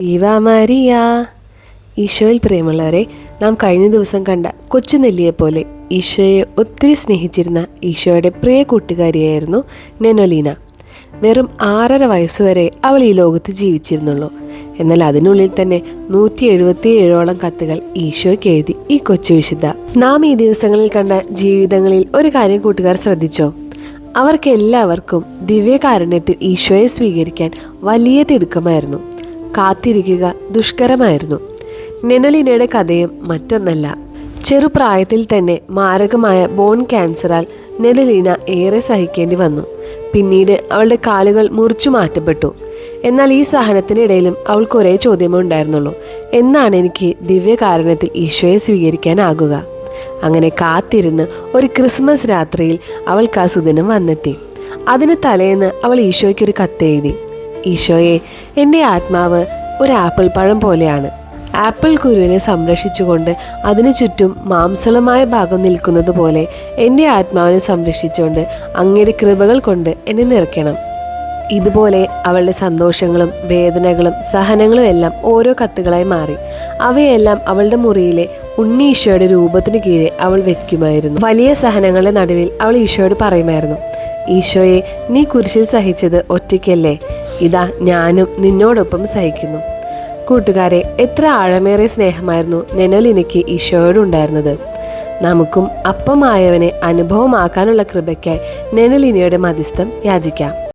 ദീവ Maria. ഈശോയിൽ പ്രിയമുള്ളവരെ, നാം കഴിഞ്ഞ ദിവസം കണ്ട കൊച്ചു നെല്ലിയെപ്പോലെ ഈശോയെ ഒത്തിരി സ്നേഹിച്ചിരുന്ന ഈശോയുടെ പ്രിയ കൂട്ടുകാരിയായിരുന്നു നെനോലീന. വെറും 6.5 വയസ്സുവരെ അവൾ ഈ ലോകത്ത് ജീവിച്ചിരുന്നുള്ളൂ. എന്നാൽ അതിനുള്ളിൽ തന്നെ 177ഓളം കത്തുകൾ ഈശോയ്ക്ക് എഴുതി ഈ കൊച്ചു വിശുദ്ധ. നാം ഈ ദിവസങ്ങളിൽ കണ്ട ജീവിതങ്ങളിൽ ഒരു കാര്യം കൂട്ടുകാർ ശ്രദ്ധിച്ചോ? അവർക്കെല്ലാവർക്കും ദിവ്യകാരുണ്യത്തിൽ ഈശോയെ സ്വീകരിക്കാൻ വലിയ തിടുക്കമായിരുന്നു. കാത്തിരിക്കുക ദുഷ്കരമായിരുന്നു. നെനോലീനയുടെ കഥയും മറ്റൊന്നല്ല. ചെറുപ്രായത്തിൽ തന്നെ മാരകമായ ബോൺ ക്യാൻസറാൽ നെനോലീന ഏറെ സഹിക്കേണ്ടി വന്നു. പിന്നീട് അവളുടെ കാലുകൾ മുറിച്ചു മാറ്റപ്പെട്ടു. എന്നാൽ ഈ സഹനത്തിനിടയിലും അവൾക്ക് ഒരേ ചോദ്യമേ ഉണ്ടായിരുന്നുള്ളൂ: എന്നാണ് എനിക്ക് ദിവ്യകാരുണ്യത്തിൽ ഈശോയെ സ്വീകരിക്കാനാകുക? അങ്ങനെ കാത്തിരുന്ന് ഒരു ക്രിസ്മസ് രാത്രിയിൽ അവൾക്ക് ആ സുദിനം വന്നെത്തി. അതിന് തലേന്ന് അവൾ ഈശോയ്ക്കൊരു കത്തെഴുതി: ഈശോയെ, എൻ്റെ ആത്മാവ് ഒരു ആപ്പിൾ പഴം പോലെയാണ്. ആപ്പിൾ കുരുവിനെ സംരക്ഷിച്ചുകൊണ്ട് അതിനു ചുറ്റും മാംസളമായ ഭാഗം നിൽക്കുന്നത് പോലെ എൻ്റെ ആത്മാവിനെ സംരക്ഷിച്ചുകൊണ്ട് അങ്ങയുടെ കൃപകൾ കൊണ്ട് എന്നെ നിറയ്ക്കണം. ഇതുപോലെ അവളുടെ സന്തോഷങ്ങളും വേദനകളും സഹനങ്ങളും എല്ലാം ഓരോ കത്തുകളായി മാറി. അവയെല്ലാം അവളുടെ മുറിയിലെ ഉണ്ണി ഈശോയുടെ രൂപത്തിന് കീഴെ അവൾ വെക്കുമായിരുന്നു. വലിയ സഹനങ്ങളുടെ നടുവിൽ അവൾ ഈശോയോട് പറയുമായിരുന്നു: ഈശോയെ, നീ കുരിശിൽ സഹിച്ചത് ഒറ്റയ്ക്കല്ലേ? ഇതാ ഞാനും നിന്നോടൊപ്പം സഹിക്കുന്നു. കൂട്ടുകാരെ, എത്ര ആഴമേറിയ സ്നേഹമായിരുന്നു നെനോലീനയ്ക്ക് ഈശോയോടുണ്ടായിരുന്നത്. നമുക്കും അപ്പമായവനെ അനുഭവമാക്കാനുള്ള കൃപയ്ക്കായി നെനോലീനയുടെ മധ്യസ്ഥം യാചിക്കാം.